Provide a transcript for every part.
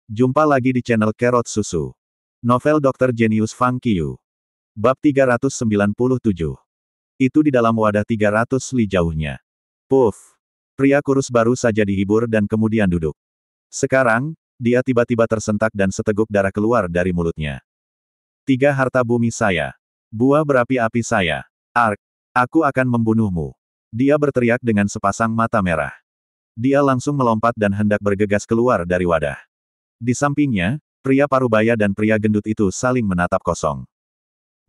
Jumpa lagi di channel Kerot Susu. Novel Dr. Genius Fang Qiu. Bab 397. Itu di dalam wadah 300 li jauhnya. Puff. Pria kurus baru saja dihibur dan kemudian duduk. Sekarang, dia tiba-tiba tersentak dan seteguk darah keluar dari mulutnya. 3 harta bumi saya. Buah berapi-api saya. Ark. Aku akan membunuhmu. Dia berteriak dengan sepasang mata merah. Dia langsung melompat dan hendak bergegas keluar dari wadah. Di sampingnya, pria parubaya dan pria gendut itu saling menatap kosong.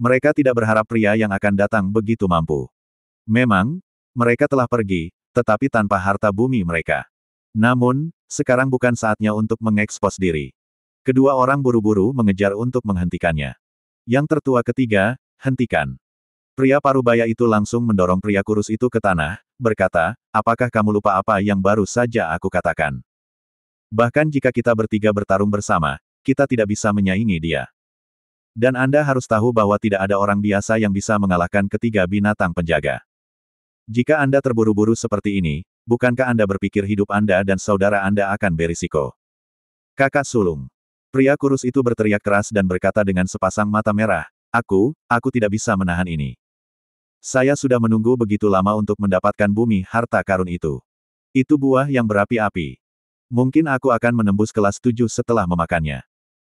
Mereka tidak berharap pria yang akan datang begitu mampu. Memang, mereka telah pergi, tetapi tanpa harta bumi mereka. Namun, sekarang bukan saatnya untuk mengekspos diri. Kedua orang buru-buru mengejar untuk menghentikannya. Yang tertua ketiga, hentikan. Pria parubaya itu langsung mendorong pria kurus itu ke tanah, berkata, apakah kamu lupa apa yang baru saja aku katakan? Bahkan jika kita bertiga bertarung bersama, kita tidak bisa menyaingi dia. Dan Anda harus tahu bahwa tidak ada orang biasa yang bisa mengalahkan ketiga binatang penjaga. Jika Anda terburu-buru seperti ini, bukankah Anda berpikir hidup Anda dan saudara Anda akan berisiko? Kakak sulung. Pria kurus itu berteriak keras dan berkata dengan sepasang mata merah, aku tidak bisa menahan ini. Saya sudah menunggu begitu lama untuk mendapatkan bumi harta karun itu. Itu buah yang berapi-api. Mungkin aku akan menembus kelas 7 setelah memakannya.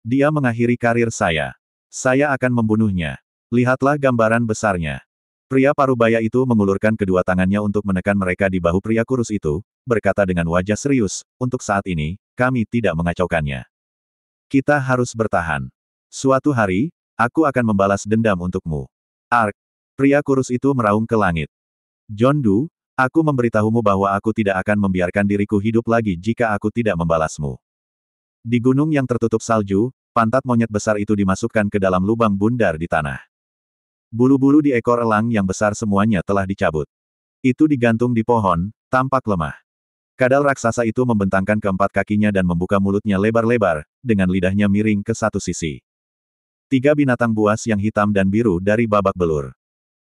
Dia mengakhiri karir saya. Saya akan membunuhnya. Lihatlah gambaran besarnya. Pria parubaya itu mengulurkan kedua tangannya untuk menekan mereka di bahu pria kurus itu, berkata dengan wajah serius, untuk saat ini, kami tidak mengacaukannya. Kita harus bertahan. Suatu hari, aku akan membalas dendam untukmu. Ark. Pria kurus itu meraung ke langit. John Doe, aku memberitahumu bahwa aku tidak akan membiarkan diriku hidup lagi jika aku tidak membalasmu. Di gunung yang tertutup salju, pantat monyet besar itu dimasukkan ke dalam lubang bundar di tanah. Bulu-bulu di ekor elang yang besar semuanya telah dicabut. Itu digantung di pohon, tampak lemah. Kadal raksasa itu membentangkan keempat kakinya dan membuka mulutnya lebar-lebar, dengan lidahnya miring ke satu sisi. 3 binatang buas yang hitam dan biru dari babak belur.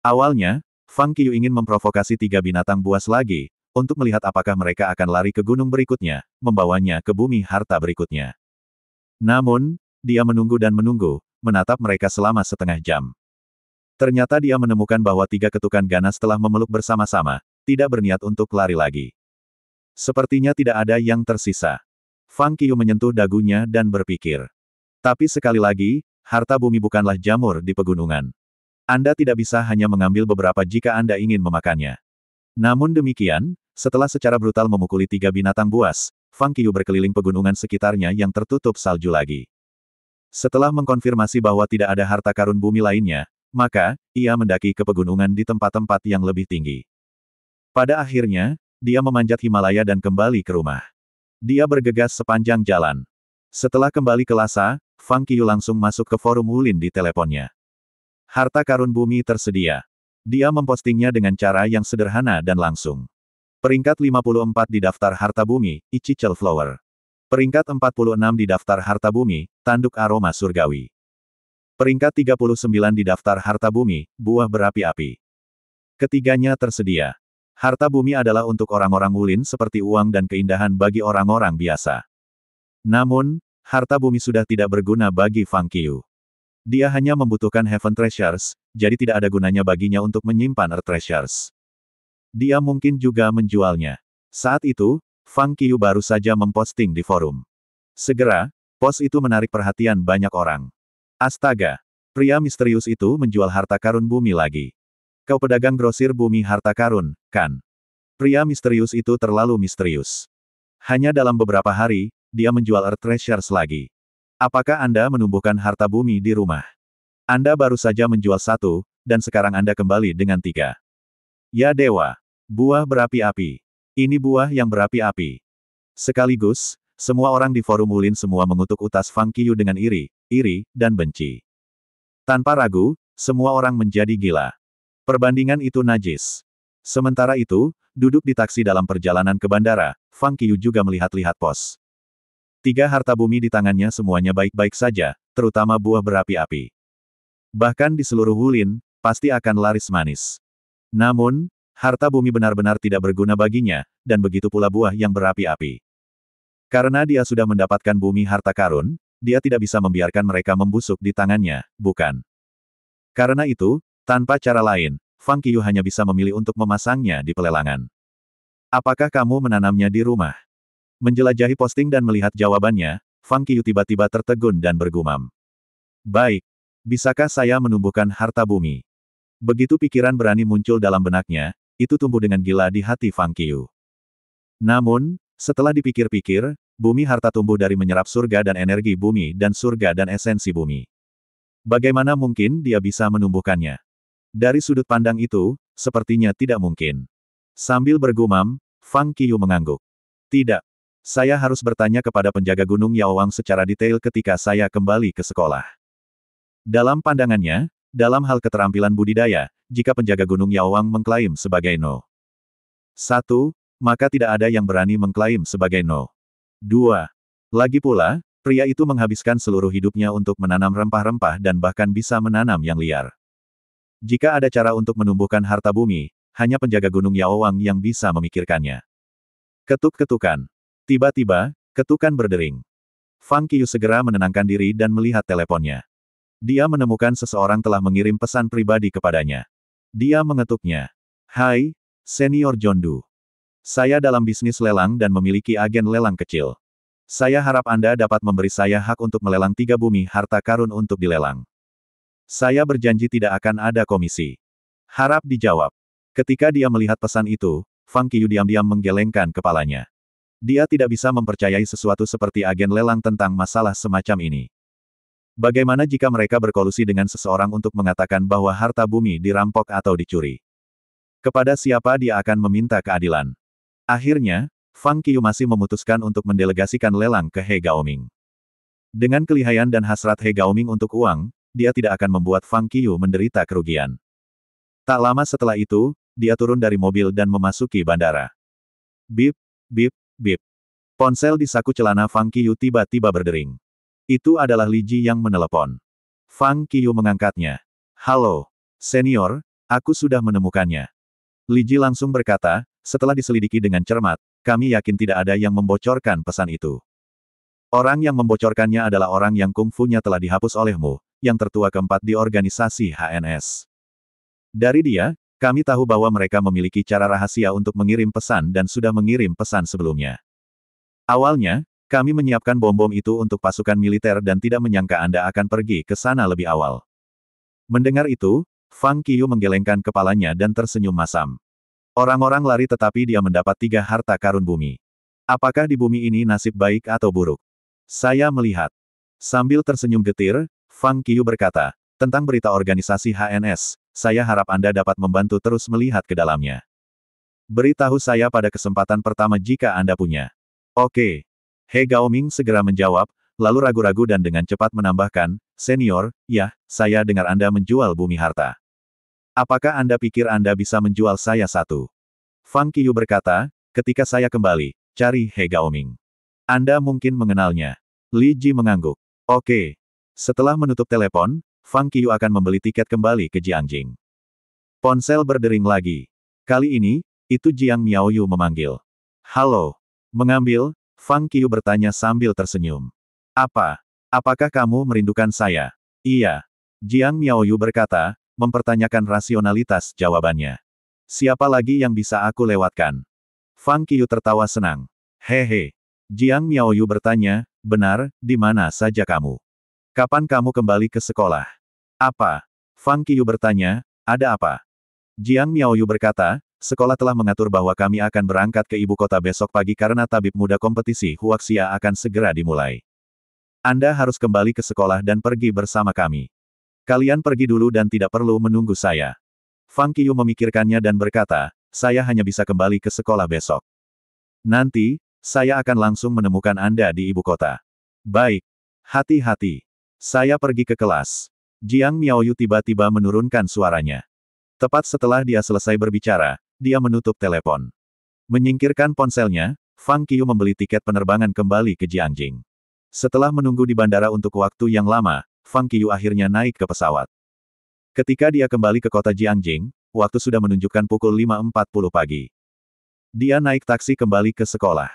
Awalnya, Fang Qiu ingin memprovokasi 3 binatang buas lagi, untuk melihat apakah mereka akan lari ke gunung berikutnya, membawanya ke bumi harta berikutnya. Namun, dia menunggu dan menunggu, menatap mereka selama setengah jam. Ternyata dia menemukan bahwa 3 ketukan ganas telah memeluk bersama-sama, tidak berniat untuk lari lagi. Sepertinya tidak ada yang tersisa. Fang Qiu menyentuh dagunya dan berpikir. Tapi sekali lagi, harta bumi bukanlah jamur di pegunungan. Anda tidak bisa hanya mengambil beberapa jika Anda ingin memakannya. Namun demikian, setelah secara brutal memukuli 3 binatang buas, Fang Qiu berkeliling pegunungan sekitarnya yang tertutup salju lagi. Setelah mengkonfirmasi bahwa tidak ada harta karun bumi lainnya, maka, ia mendaki ke pegunungan di tempat-tempat yang lebih tinggi. Pada akhirnya, dia memanjat Himalaya dan kembali ke rumah. Dia bergegas sepanjang jalan. Setelah kembali ke Lhasa, Fang Qiu langsung masuk ke forum Wulin di teleponnya. Harta karun bumi tersedia. Dia mempostingnya dengan cara yang sederhana dan langsung. Peringkat 54 di daftar harta bumi, Ichichel Flower. Peringkat 46 di daftar harta bumi, tanduk aroma surgawi. Peringkat 39 di daftar harta bumi, buah berapi-api. Ketiganya tersedia. Harta bumi adalah untuk orang-orang Wulin seperti uang dan keindahan bagi orang-orang biasa. Namun, harta bumi sudah tidak berguna bagi Fang Qiu. Dia hanya membutuhkan Heaven Treasures, jadi tidak ada gunanya baginya untuk menyimpan Earth Treasures. Dia mungkin juga menjualnya. Saat itu, Fang Qiu baru saja memposting di forum. Segera, post itu menarik perhatian banyak orang. Astaga! Pria misterius itu menjual harta karun bumi lagi. Kau pedagang grosir bumi harta karun, kan? Pria misterius itu terlalu misterius. Hanya dalam beberapa hari, dia menjual Earth Treasures lagi. Apakah Anda menumbuhkan harta bumi di rumah? Anda baru saja menjual 1, dan sekarang Anda kembali dengan 3. Ya dewa! Buah berapi-api. Ini buah yang berapi-api. Sekaligus, semua orang di forum Wulin semua mengutuk utas Fang Qiu dengan iri, dan benci. Tanpa ragu, semua orang menjadi gila. Perbandingan itu najis. Sementara itu, duduk di taksi dalam perjalanan ke bandara, Fang Qiu juga melihat-lihat pos. 3 harta bumi di tangannya semuanya baik-baik saja, terutama buah berapi-api. Bahkan di seluruh Wulin, pasti akan laris manis. Namun, harta bumi benar-benar tidak berguna baginya, dan begitu pula buah yang berapi-api. Karena dia sudah mendapatkan bumi harta karun, dia tidak bisa membiarkan mereka membusuk di tangannya, bukan? Karena itu, tanpa cara lain, Fang Qiyu hanya bisa memilih untuk memasangnya di pelelangan. Apakah kamu menanamnya di rumah? Menjelajahi posting dan melihat jawabannya, Fang Qiyu tiba-tiba tertegun dan bergumam. Baik. Bisakah saya menumbuhkan harta bumi? Begitu pikiran berani muncul dalam benaknya, itu tumbuh dengan gila di hati Fang Qiyu. Namun, setelah dipikir-pikir, bumi harta tumbuh dari menyerap surga dan energi bumi dan surga dan esensi bumi. Bagaimana mungkin dia bisa menumbuhkannya? Dari sudut pandang itu, sepertinya tidak mungkin. Sambil bergumam, Fang Qiyu mengangguk. Tidak. Saya harus bertanya kepada penjaga Gunung Yaowang secara detail ketika saya kembali ke sekolah. Dalam pandangannya, dalam hal keterampilan budidaya, jika penjaga Gunung Yaowang mengklaim sebagai no. 1. Maka tidak ada yang berani mengklaim sebagai no. 2. Lagi pula, pria itu menghabiskan seluruh hidupnya untuk menanam rempah-rempah dan bahkan bisa menanam yang liar. Jika ada cara untuk menumbuhkan harta bumi, hanya penjaga Gunung Yaowang yang bisa memikirkannya. Ketuk-ketukan. Tiba-tiba, ketukan berdering. Fang Qiyu segera menenangkan diri dan melihat teleponnya. Dia menemukan seseorang telah mengirim pesan pribadi kepadanya. Dia mengetuknya. Hai, Senior Jondu. Saya dalam bisnis lelang dan memiliki agen lelang kecil. Saya harap Anda dapat memberi saya hak untuk melelang 3 bumi harta karun untuk dilelang. Saya berjanji tidak akan ada komisi. Harap dijawab. Ketika dia melihat pesan itu, Fang Qiyu diam-diam menggelengkan kepalanya. Dia tidak bisa mempercayai sesuatu seperti agen lelang tentang masalah semacam ini. Bagaimana jika mereka berkolusi dengan seseorang untuk mengatakan bahwa harta bumi dirampok atau dicuri? Kepada siapa dia akan meminta keadilan? Akhirnya, Fang Qiyu masih memutuskan untuk mendelegasikan lelang ke He Gaoming. Dengan kelihayan dan hasrat He Gaoming untuk uang, dia tidak akan membuat Fang Qiyu menderita kerugian. Tak lama setelah itu, dia turun dari mobil dan memasuki bandara. Bip, bip, bip. Ponsel di saku celana Fang Qiyu tiba-tiba berdering. Itu adalah Li Ji yang menelepon. Fang Qiyu mengangkatnya. Halo, senior, aku sudah menemukannya. Li Ji langsung berkata, setelah diselidiki dengan cermat, kami yakin tidak ada yang membocorkan pesan itu. Orang yang membocorkannya adalah orang yang kungfunya telah dihapus olehmu, yang tertua keempat di organisasi HNS. Dari dia, kami tahu bahwa mereka memiliki cara rahasia untuk mengirim pesan dan sudah mengirim pesan sebelumnya. Awalnya, kami menyiapkan bom-bom itu untuk pasukan militer dan tidak menyangka Anda akan pergi ke sana lebih awal. Mendengar itu, Fang Qiyu menggelengkan kepalanya dan tersenyum masam. Orang-orang lari tetapi dia mendapat 3 harta karun bumi. Apakah di bumi ini nasib baik atau buruk? Saya melihat. Sambil tersenyum getir, Fang Qiyu berkata, tentang berita organisasi HNS, saya harap Anda dapat membantu terus melihat ke dalamnya. Beritahu saya pada kesempatan pertama jika Anda punya. Oke. He Gaoming segera menjawab, lalu ragu-ragu dan dengan cepat menambahkan, senior, ya, saya dengar Anda menjual bumi harta. Apakah Anda pikir Anda bisa menjual saya satu? Fang Qiyu berkata, ketika saya kembali, cari He Gaoming. Anda mungkin mengenalnya. Li Ji mengangguk. Oke. Setelah menutup telepon, Fang Qiyu akan membeli tiket kembali ke Jiangjing. Ponsel berdering lagi. Kali ini, itu Jiang Miaoyu memanggil. Halo. Mengambil, Fang Qiyu bertanya sambil tersenyum. Apa? Apakah kamu merindukan saya? Iya. Jiang Miaoyu berkata, mempertanyakan rasionalitas jawabannya. Siapa lagi yang bisa aku lewatkan? Fang Qiyu tertawa senang. Hehe. Jiang Miaoyu bertanya, benar, di mana saja kamu? Kapan kamu kembali ke sekolah? Apa? Fang Qiyu bertanya, ada apa? Jiang Miaoyu berkata, sekolah telah mengatur bahwa kami akan berangkat ke ibu kota besok pagi karena tabib muda kompetisi Huaxia akan segera dimulai. Anda harus kembali ke sekolah dan pergi bersama kami. Kalian pergi dulu dan tidak perlu menunggu saya. Fang Qiyu memikirkannya dan berkata, saya hanya bisa kembali ke sekolah besok. Nanti, saya akan langsung menemukan Anda di ibu kota. Baik. Hati-hati. Saya pergi ke kelas. Jiang Miaoyu tiba-tiba menurunkan suaranya. Tepat setelah dia selesai berbicara, dia menutup telepon. Menyingkirkan ponselnya, Fang Qiyu membeli tiket penerbangan kembali ke Jiangjing. Setelah menunggu di bandara untuk waktu yang lama, Fang Qiyu akhirnya naik ke pesawat. Ketika dia kembali ke kota Jiangjing, waktu sudah menunjukkan pukul 5.40 pagi. Dia naik taksi kembali ke sekolah.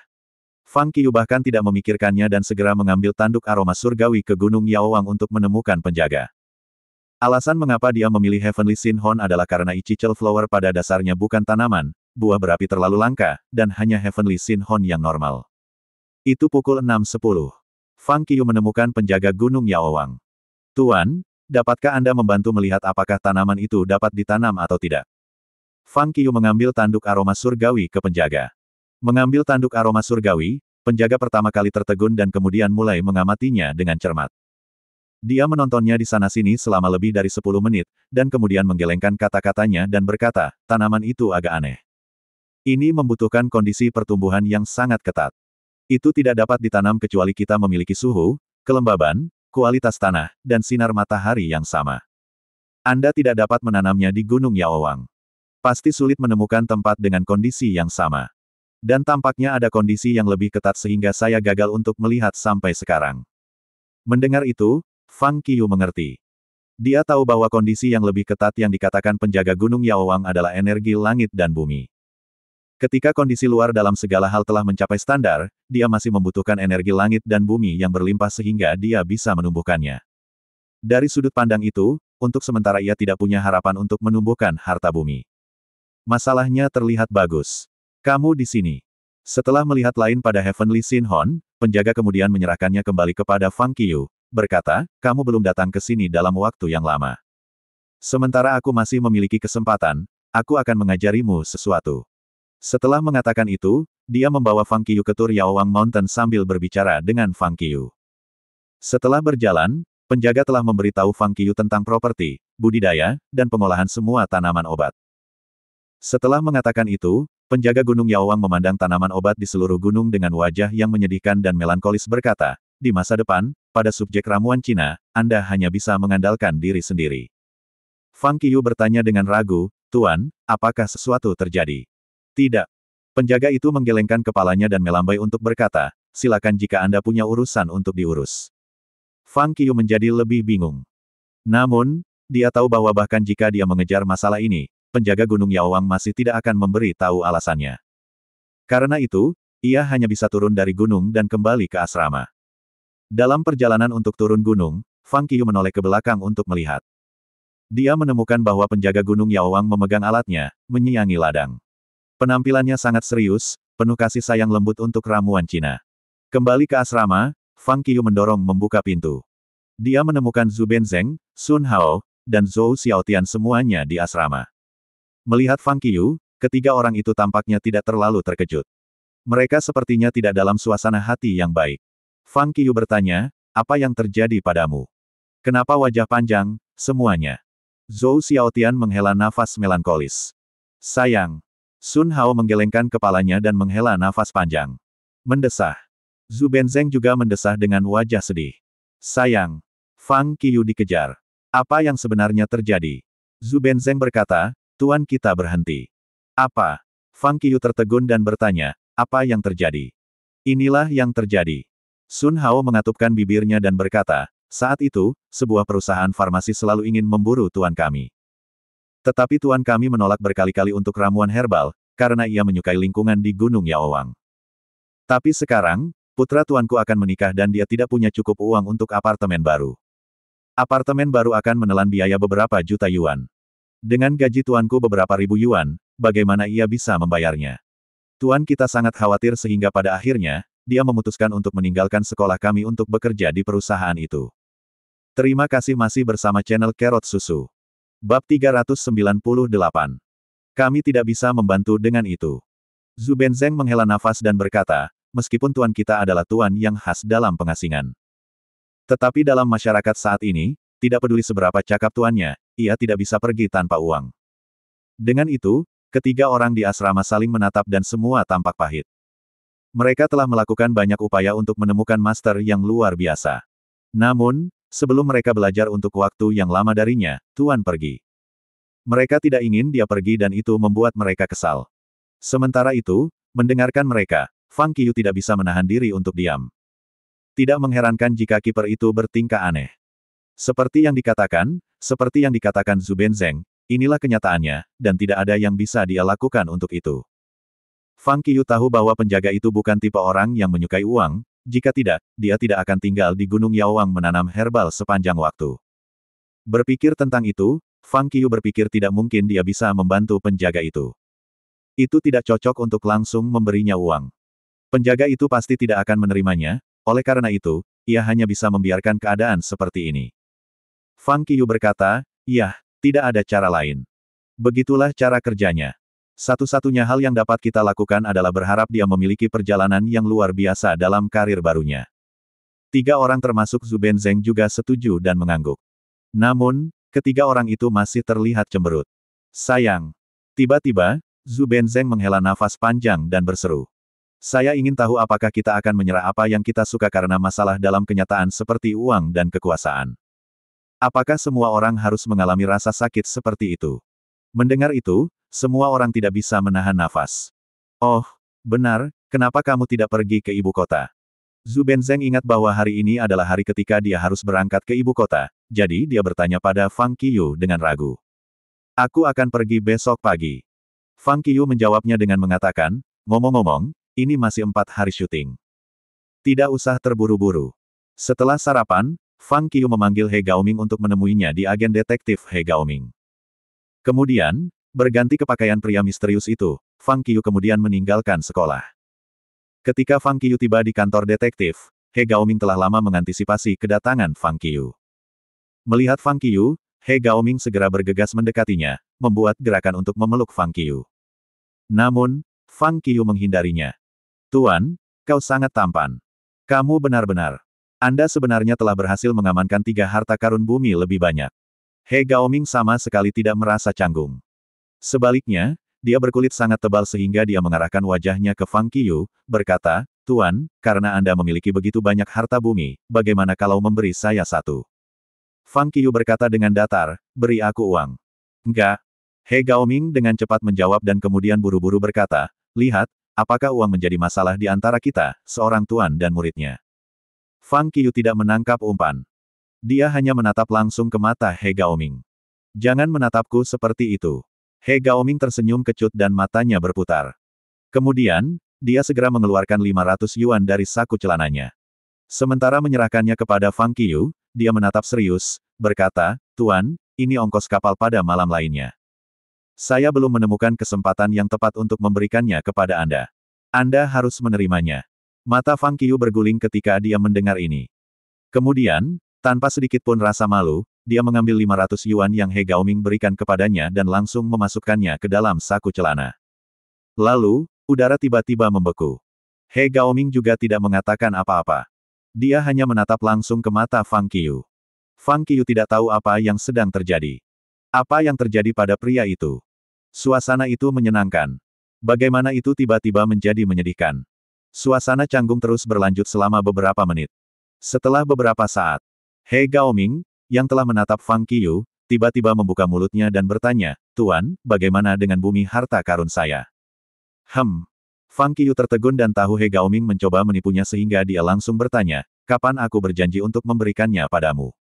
Fang Qiu bahkan tidak memikirkannya dan segera mengambil tanduk aroma surgawi ke Gunung Yaowang untuk menemukan penjaga. Alasan mengapa dia memilih Heavenly Sinhon adalah karena Ichichel Flower pada dasarnya bukan tanaman, buah berapi terlalu langka, dan hanya Heavenly Sinhon yang normal. Itu pukul 6.10. Fang Qiu menemukan penjaga Gunung Yaowang. Tuan, dapatkah Anda membantu melihat apakah tanaman itu dapat ditanam atau tidak? Fang Qiu mengambil tanduk aroma surgawi ke penjaga. Mengambil tanduk aroma surgawi, penjaga pertama kali tertegun dan kemudian mulai mengamatinya dengan cermat. Dia menontonnya di sana-sini selama lebih dari 10 menit, dan kemudian menggelengkan kata-katanya dan berkata, tanaman itu agak aneh. Ini membutuhkan kondisi pertumbuhan yang sangat ketat. Itu tidak dapat ditanam kecuali kita memiliki suhu, kelembaban, kualitas tanah, dan sinar matahari yang sama. Anda tidak dapat menanamnya di Gunung Yaowang. Pasti sulit menemukan tempat dengan kondisi yang sama. Dan tampaknya ada kondisi yang lebih ketat sehingga saya gagal untuk melihat sampai sekarang. Mendengar itu, Fang Qiu mengerti. Dia tahu bahwa kondisi yang lebih ketat yang dikatakan penjaga Gunung Yaowang adalah energi langit dan bumi. Ketika kondisi luar dalam segala hal telah mencapai standar, dia masih membutuhkan energi langit dan bumi yang berlimpah sehingga dia bisa menumbuhkannya. Dari sudut pandang itu, untuk sementara ia tidak punya harapan untuk menumbuhkan harta bumi. Masalahnya terlihat bagus. Kamu di sini. Setelah melihat lain pada Heavenly Sinhon, penjaga kemudian menyerahkannya kembali kepada Fang Qiu, berkata, kamu belum datang ke sini dalam waktu yang lama. Sementara aku masih memiliki kesempatan, aku akan mengajarimu sesuatu. Setelah mengatakan itu, dia membawa Fang Qiu ke Tur Yaowang Mountain sambil berbicara dengan Fang Qiu. Setelah berjalan, penjaga telah memberitahu Fang Qiu tentang properti, budidaya, dan pengolahan semua tanaman obat. Setelah mengatakan itu, penjaga Gunung Yaowang memandang tanaman obat di seluruh gunung dengan wajah yang menyedihkan dan melankolis berkata, di masa depan, pada subjek ramuan Cina, Anda hanya bisa mengandalkan diri sendiri. Fang Qiu bertanya dengan ragu, Tuan, apakah sesuatu terjadi? Tidak. Penjaga itu menggelengkan kepalanya dan melambai untuk berkata, silakan jika Anda punya urusan untuk diurus. Fang Qiu menjadi lebih bingung. Namun, dia tahu bahwa bahkan jika dia mengejar masalah ini, penjaga Gunung Yaowang masih tidak akan memberi tahu alasannya. Karena itu, ia hanya bisa turun dari gunung dan kembali ke asrama. Dalam perjalanan untuk turun gunung, Fang Qiu menoleh ke belakang untuk melihat. Dia menemukan bahwa penjaga Gunung Yaowang memegang alatnya, menyiangi ladang. Penampilannya sangat serius, penuh kasih sayang lembut untuk ramuan Cina. Kembali ke asrama, Fang Qiu mendorong membuka pintu. Dia menemukan Zhu Benzeng, Sun Hao, dan Zhou Xiaotian semuanya di asrama. Melihat Fang Qiu, ketiga orang itu tampaknya tidak terlalu terkejut. Mereka sepertinya tidak dalam suasana hati yang baik. Fang Qiu bertanya, apa yang terjadi padamu? Kenapa wajah panjang, semuanya? Zhou Xiaotian menghela nafas melankolis. Sayang. Sun Hao menggelengkan kepalanya dan menghela nafas panjang. Mendesah. Zhu Benzeng juga mendesah dengan wajah sedih. Sayang. Fang Qiu dikejar. Apa yang sebenarnya terjadi? Zhu Benzeng berkata, Tuan kita berhenti. Apa? Fang Qiu tertegun dan bertanya, apa yang terjadi? Inilah yang terjadi. Sun Hao mengatupkan bibirnya dan berkata, saat itu, sebuah perusahaan farmasi selalu ingin memburu tuan kami. Tetapi tuan kami menolak berkali-kali untuk ramuan herbal, karena ia menyukai lingkungan di Gunung Yaowang. Tapi sekarang, putra tuanku akan menikah dan dia tidak punya cukup uang untuk apartemen baru. Apartemen baru akan menelan biaya beberapa juta yuan. Dengan gaji tuanku beberapa ribu yuan, bagaimana ia bisa membayarnya? Tuan kita sangat khawatir sehingga pada akhirnya, dia memutuskan untuk meninggalkan sekolah kami untuk bekerja di perusahaan itu. Terima kasih masih bersama channel Carrot Susu. Bab 398. Kami tidak bisa membantu dengan itu. Zhu Benzeng menghela nafas dan berkata, meskipun tuan kita adalah tuan yang khas dalam pengasingan. Tetapi dalam masyarakat saat ini, tidak peduli seberapa cakap tuannya, ia tidak bisa pergi tanpa uang. Dengan itu, ketiga orang di asrama saling menatap dan semua tampak pahit. Mereka telah melakukan banyak upaya untuk menemukan master yang luar biasa. Namun, sebelum mereka belajar untuk waktu yang lama darinya, Tuan pergi. Mereka tidak ingin dia pergi dan itu membuat mereka kesal. Sementara itu, mendengarkan mereka, Fang Qiu tidak bisa menahan diri untuk diam. Tidak mengherankan jika kiper itu bertingkah aneh. Seperti yang dikatakan Zhu Benzeng, inilah kenyataannya, dan tidak ada yang bisa dia lakukan untuk itu. Fang Qiyu tahu bahwa penjaga itu bukan tipe orang yang menyukai uang, jika tidak, dia tidak akan tinggal di Gunung Yaowang menanam herbal sepanjang waktu. Berpikir tentang itu, Fang Qiyu berpikir tidak mungkin dia bisa membantu penjaga itu. Itu tidak cocok untuk langsung memberinya uang. Penjaga itu pasti tidak akan menerimanya, oleh karena itu, ia hanya bisa membiarkan keadaan seperti ini. Fang Qiyu berkata, "Yah, tidak ada cara lain. Begitulah cara kerjanya. Satu-satunya hal yang dapat kita lakukan adalah berharap dia memiliki perjalanan yang luar biasa dalam karir barunya." 3 orang termasuk Zhu Benzeng juga setuju dan mengangguk. Namun, ketiga orang itu masih terlihat cemberut. Sayang. Tiba-tiba, Zhu Benzeng menghela nafas panjang dan berseru. "Saya ingin tahu apakah kita akan menyerah apa yang kita suka karena masalah dalam kenyataan seperti uang dan kekuasaan. Apakah semua orang harus mengalami rasa sakit seperti itu?" Mendengar itu, semua orang tidak bisa menahan nafas. "Oh, benar, kenapa kamu tidak pergi ke ibu kota?" Zhu Benzeng ingat bahwa hari ini adalah hari ketika dia harus berangkat ke ibu kota, jadi dia bertanya pada Fang Qiyu dengan ragu. "Aku akan pergi besok pagi." Fang Qiyu menjawabnya dengan mengatakan, "Ngomong-ngomong, ini masih 4 hari syuting. Tidak usah terburu-buru." Setelah sarapan, Fang Qiyu memanggil He Gaoming untuk menemuinya di agen detektif He Gaoming. Kemudian, berganti ke pakaian pria misterius itu, Fang Qiyu kemudian meninggalkan sekolah. Ketika Fang Qiyu tiba di kantor detektif, He Gaoming telah lama mengantisipasi kedatangan Fang Qiyu. Melihat Fang Qiyu, He Gaoming segera bergegas mendekatinya, membuat gerakan untuk memeluk Fang Qiyu. Namun, Fang Qiyu menghindarinya. "Tuan, kau sangat tampan. Kamu benar-benar. Anda sebenarnya telah berhasil mengamankan 3 harta karun bumi lebih banyak." He Gaoming sama sekali tidak merasa canggung. Sebaliknya, dia berkulit sangat tebal sehingga dia mengarahkan wajahnya ke Fang Qiyu, berkata, "Tuan, karena Anda memiliki begitu banyak harta bumi, bagaimana kalau memberi saya 1?" Fang Qiyu berkata dengan datar, "Beri aku uang." "Enggak." He Gaoming dengan cepat menjawab dan kemudian buru-buru berkata, "Lihat, apakah uang menjadi masalah di antara kita, seorang tuan dan muridnya?" Fang Qiyu tidak menangkap umpan. Dia hanya menatap langsung ke mata He Gaoming. "Jangan menatapku seperti itu." He Gaoming tersenyum kecut dan matanya berputar. Kemudian, dia segera mengeluarkan 500 yuan dari saku celananya. Sementara menyerahkannya kepada Fang Qiyu, dia menatap serius, berkata, "Tuan, ini ongkos kapal pada malam lainnya. Saya belum menemukan kesempatan yang tepat untuk memberikannya kepada Anda. Anda harus menerimanya." Mata Fang Qiyu berguling ketika dia mendengar ini. Kemudian, tanpa sedikit pun rasa malu, dia mengambil 500 yuan yang He Gaoming berikan kepadanya dan langsung memasukkannya ke dalam saku celana. Lalu, udara tiba-tiba membeku. He Gaoming juga tidak mengatakan apa-apa. Dia hanya menatap langsung ke mata Fang Qiyu. Fang Qiyu tidak tahu apa yang sedang terjadi. Apa yang terjadi pada pria itu? Suasana itu menyenangkan. Bagaimana itu tiba-tiba menjadi menyedihkan? Suasana canggung terus berlanjut selama beberapa menit. Setelah beberapa saat, He Gaoming, yang telah menatap Fang Qiyu, tiba-tiba membuka mulutnya dan bertanya, "Tuan, bagaimana dengan bumi harta karun saya?" Fang Qiyu tertegun dan tahu He Gaoming mencoba menipunya sehingga dia langsung bertanya, "Kapan aku berjanji untuk memberikannya padamu?"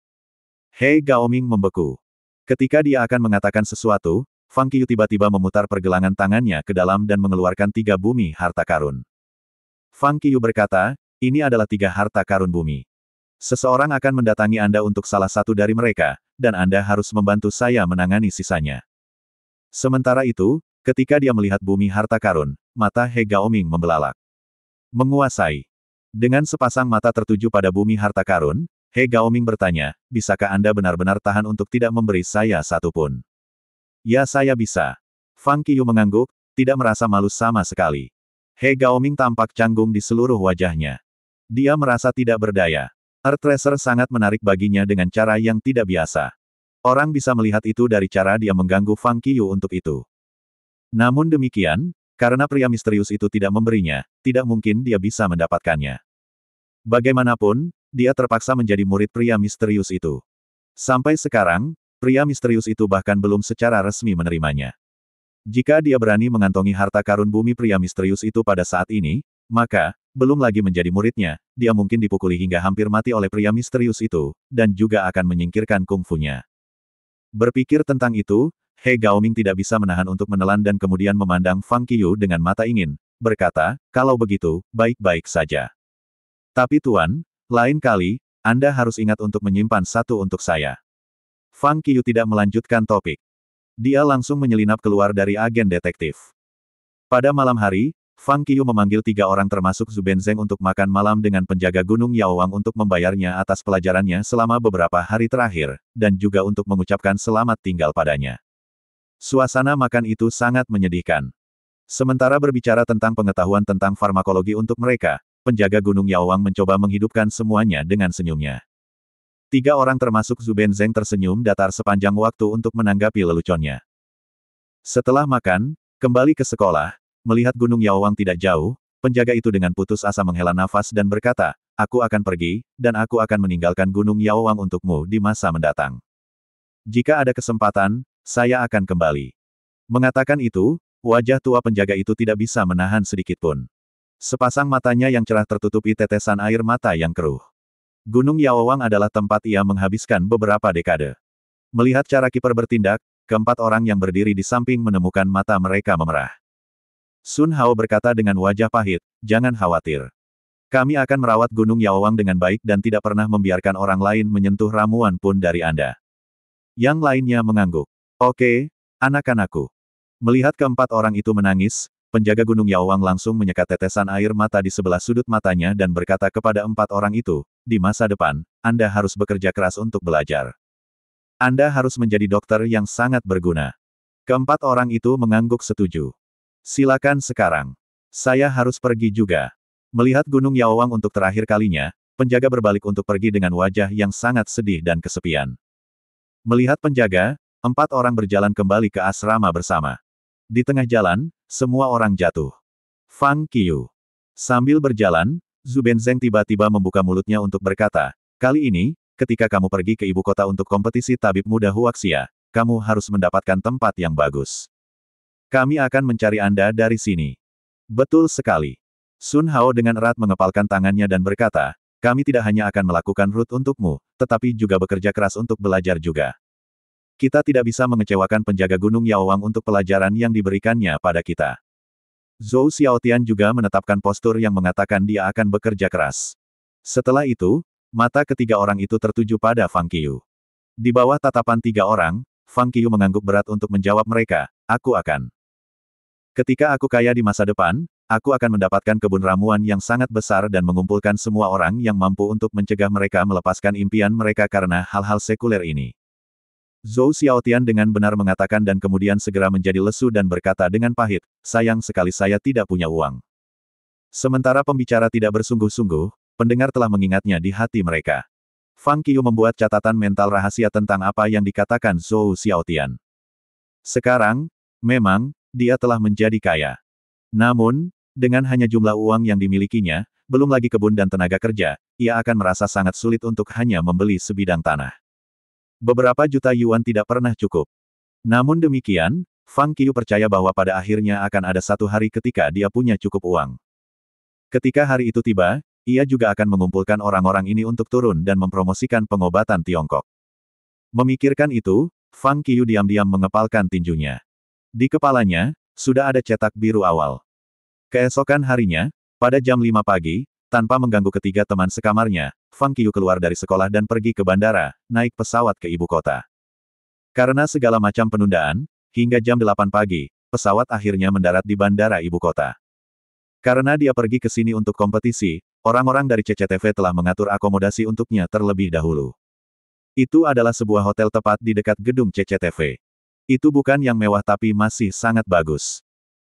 He Gaoming membeku. Ketika dia akan mengatakan sesuatu, Fang Qiyu tiba-tiba memutar pergelangan tangannya ke dalam dan mengeluarkan 3 bumi harta karun. Fang Qiyu berkata, "Ini adalah 3 harta karun bumi. Seseorang akan mendatangi Anda untuk salah satu dari mereka, dan Anda harus membantu saya menangani sisanya." Sementara itu, ketika dia melihat bumi harta karun, mata He Gaoming membelalak. Menguasai. Dengan sepasang mata tertuju pada bumi harta karun, He Gaoming bertanya, "Bisakah Anda benar-benar tahan untuk tidak memberi saya 1 pun?" "Ya, saya bisa." Fang Qiyu mengangguk, tidak merasa malu sama sekali. He Gaoming tampak canggung di seluruh wajahnya. Dia merasa tidak berdaya. Earth Tracer sangat menarik baginya dengan cara yang tidak biasa. Orang bisa melihat itu dari cara dia mengganggu Fang Qiyu untuk itu. Namun demikian, karena pria misterius itu tidak memberinya, tidak mungkin dia bisa mendapatkannya. Bagaimanapun, dia terpaksa menjadi murid pria misterius itu. Sampai sekarang, pria misterius itu bahkan belum secara resmi menerimanya. Jika dia berani mengantongi harta karun bumi pria misterius itu pada saat ini, maka, belum lagi menjadi muridnya, dia mungkin dipukuli hingga hampir mati oleh pria misterius itu, dan juga akan menyingkirkan kungfunya. Berpikir tentang itu, He Gaoming tidak bisa menahan untuk menelan dan kemudian memandang Fang Qiyu dengan mata ingin, berkata, kalau begitu, baik-baik saja. Tapi Tuan, lain kali, Anda harus ingat untuk menyimpan satu untuk saya. Fang Qiu tidak melanjutkan topik. Dia langsung menyelinap keluar dari agen detektif. Pada malam hari, Fang Qiu memanggil 3 orang termasuk Zhu Benzeng untuk makan malam dengan penjaga Gunung Yaowang untuk membayarnya atas pelajarannya selama beberapa hari terakhir, dan juga untuk mengucapkan selamat tinggal padanya. Suasana makan itu sangat menyedihkan. Sementara berbicara tentang pengetahuan tentang farmakologi untuk mereka, penjaga Gunung Yaowang mencoba menghidupkan semuanya dengan senyumnya. 3 orang termasuk Zhu Benzeng tersenyum datar sepanjang waktu untuk menanggapi leluconnya. Setelah makan, kembali ke sekolah, melihat Gunung Yaowang tidak jauh, penjaga itu dengan putus asa menghela nafas dan berkata, aku akan pergi, dan aku akan meninggalkan Gunung Yaowang untukmu di masa mendatang. Jika ada kesempatan, saya akan kembali. Mengatakan itu, wajah tua penjaga itu tidak bisa menahan sedikitpun. Sepasang matanya yang cerah tertutupi tetesan air mata yang keruh. Gunung Yaowang adalah tempat ia menghabiskan beberapa dekade. Melihat cara kiper bertindak, keempat orang yang berdiri di samping menemukan mata mereka memerah. Sun Hao berkata dengan wajah pahit, jangan khawatir. Kami akan merawat Gunung Yaowang dengan baik dan tidak pernah membiarkan orang lain menyentuh ramuan pun dari Anda. Yang lainnya mengangguk. Oke, anak-anakku. Melihat keempat orang itu menangis, penjaga Gunung Yaowang langsung menyekat tetesan air mata di sebelah sudut matanya dan berkata kepada 4 orang itu, di masa depan, Anda harus bekerja keras untuk belajar. Anda harus menjadi dokter yang sangat berguna. Keempat orang itu mengangguk setuju. Silakan sekarang. Saya harus pergi juga. Melihat Gunung Yaowang untuk terakhir kalinya, penjaga berbalik untuk pergi dengan wajah yang sangat sedih dan kesepian. Melihat penjaga, 4 orang berjalan kembali ke asrama bersama. Di tengah jalan, semua orang jatuh. Fang Qiu. Sambil berjalan, Zhu Benzeng tiba-tiba membuka mulutnya untuk berkata, kali ini, ketika kamu pergi ke ibu kota untuk kompetisi tabib muda Huaxia, kamu harus mendapatkan tempat yang bagus. Kami akan mencari Anda dari sini. Betul sekali. Sun Hao dengan erat mengepalkan tangannya dan berkata, kami tidak hanya akan melakukan route untukmu, tetapi juga bekerja keras untuk belajar juga. Kita tidak bisa mengecewakan penjaga Gunung Yaowang untuk pelajaran yang diberikannya pada kita. Zhou Xiaotian juga menetapkan postur yang mengatakan dia akan bekerja keras. Setelah itu, mata ketiga orang itu tertuju pada Fang Qiu. Di bawah tatapan 3 orang, Fang Qiu mengangguk berat untuk menjawab mereka, aku akan. Ketika aku kaya di masa depan, aku akan mendapatkan kebun ramuan yang sangat besar dan mengumpulkan semua orang yang mampu untuk mencegah mereka melepaskan impian mereka karena hal-hal sekuler ini. Zhou Xiaotian dengan benar mengatakan dan kemudian segera menjadi lesu dan berkata dengan pahit, sayang sekali saya tidak punya uang. Sementara pembicara tidak bersungguh-sungguh, pendengar telah mengingatnya di hati mereka. Fang Qiu membuat catatan mental rahasia tentang apa yang dikatakan Zhou Xiaotian. Sekarang, memang, dia telah menjadi kaya. Namun, dengan hanya jumlah uang yang dimilikinya, belum lagi kebun dan tenaga kerja, ia akan merasa sangat sulit untuk hanya membeli sebidang tanah. Beberapa juta yuan tidak pernah cukup. Namun demikian, Fang Qiu percaya bahwa pada akhirnya akan ada satu hari ketika dia punya cukup uang. Ketika hari itu tiba, ia juga akan mengumpulkan orang-orang ini untuk turun dan mempromosikan pengobatan Tiongkok. Memikirkan itu, Fang Qiu diam-diam mengepalkan tinjunya. Di kepalanya, sudah ada cetak biru awal. Keesokan harinya, pada jam 5 pagi, tanpa mengganggu ketiga teman sekamarnya, Fang Qiu keluar dari sekolah dan pergi ke bandara, naik pesawat ke ibu kota. Karena segala macam penundaan, hingga jam 8 pagi, pesawat akhirnya mendarat di bandara ibu kota. Karena dia pergi ke sini untuk kompetisi, orang-orang dari CCTV telah mengatur akomodasi untuknya terlebih dahulu. Itu adalah sebuah hotel tepat di dekat gedung CCTV. Itu bukan yang mewah tapi masih sangat bagus.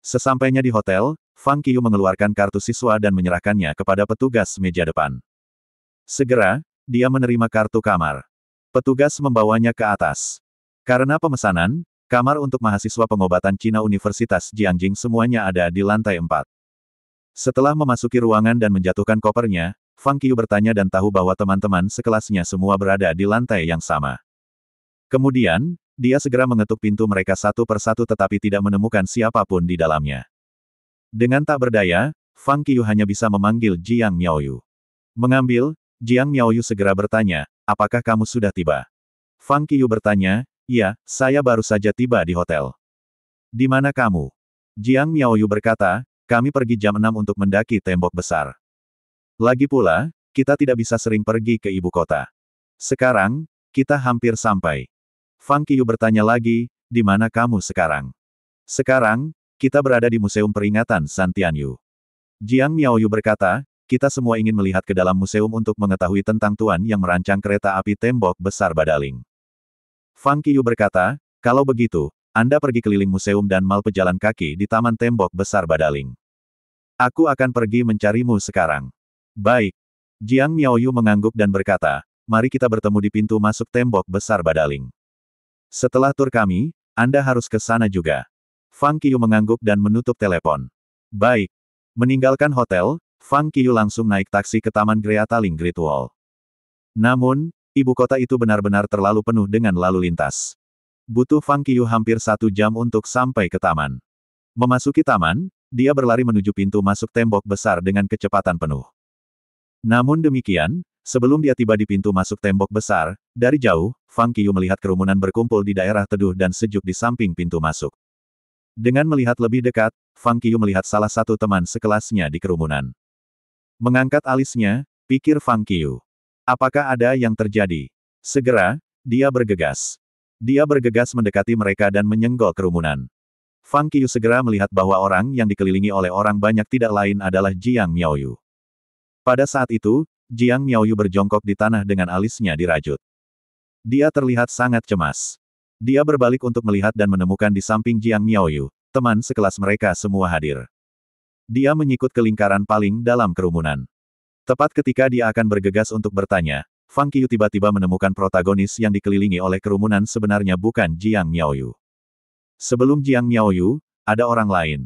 Sesampainya di hotel, Fang Qiu mengeluarkan kartu siswa dan menyerahkannya kepada petugas meja depan. Segera, dia menerima kartu kamar. Petugas membawanya ke atas. Karena pemesanan, kamar untuk mahasiswa pengobatan Cina Universitas Jiangjing semuanya ada di lantai 4. Setelah memasuki ruangan dan menjatuhkan kopernya, Fang Qiu bertanya dan tahu bahwa teman-teman sekelasnya semua berada di lantai yang sama. Kemudian, dia segera mengetuk pintu mereka satu persatu tetapi tidak menemukan siapapun di dalamnya. Dengan tak berdaya, Fang Qiu hanya bisa memanggil Jiang Miaoyu. Mengambil, Jiang Miaoyu segera bertanya, apakah kamu sudah tiba? Fang Qiu bertanya, ya, saya baru saja tiba di hotel. Di mana kamu? Jiang Miaoyu berkata, kami pergi jam 6 untuk mendaki tembok besar. Lagi pula, kita tidak bisa sering pergi ke ibu kota. Sekarang, kita hampir sampai. Fang Qiyu bertanya lagi, di mana kamu sekarang? Sekarang, kita berada di Museum Peringatan San Tianyu. Jiang Miaoyu berkata, kita semua ingin melihat ke dalam museum untuk mengetahui tentang Tuan yang merancang kereta api tembok besar Badaling. Fang Qiyu berkata, kalau begitu, Anda pergi keliling museum dan mal pejalan kaki di Taman Tembok Besar Badaling. Aku akan pergi mencarimu sekarang. Baik. Jiang Miaoyu mengangguk dan berkata, mari kita bertemu di pintu masuk Tembok Besar Badaling. Setelah tur kami, Anda harus ke sana juga. Fang Qiyu mengangguk dan menutup telepon. Baik. Meninggalkan hotel, Fang Qiyu langsung naik taksi ke Taman Greataling Great Wall. Namun, ibu kota itu benar-benar terlalu penuh dengan lalu lintas. Butuh Fang Qiyu hampir 1 jam untuk sampai ke taman. Memasuki taman, dia berlari menuju pintu masuk tembok besar dengan kecepatan penuh. Namun demikian, sebelum dia tiba di pintu masuk tembok besar, dari jauh, Fang Qiyu melihat kerumunan berkumpul di daerah teduh dan sejuk di samping pintu masuk. Dengan melihat lebih dekat, Fang Qiyu melihat salah satu teman sekelasnya di kerumunan. Mengangkat alisnya, pikir Fang Qiyu. Apakah ada yang terjadi? Segera, dia bergegas. Dia bergegas mendekati mereka dan menyenggol kerumunan. Fang Qiyu segera melihat bahwa orang yang dikelilingi oleh orang banyak tidak lain adalah Jiang Miaoyu. Pada saat itu, Jiang Miaoyu berjongkok di tanah dengan alisnya dirajut. Dia terlihat sangat cemas. Dia berbalik untuk melihat dan menemukan di samping Jiang Miaoyu, teman sekelas mereka semua hadir. Dia menyikut ke lingkaran paling dalam kerumunan. Tepat ketika dia akan bergegas untuk bertanya, Fang Qiyu tiba-tiba menemukan protagonis yang dikelilingi oleh kerumunan sebenarnya bukan Jiang Miaoyu. Sebelum Jiang Miaoyu, ada orang lain.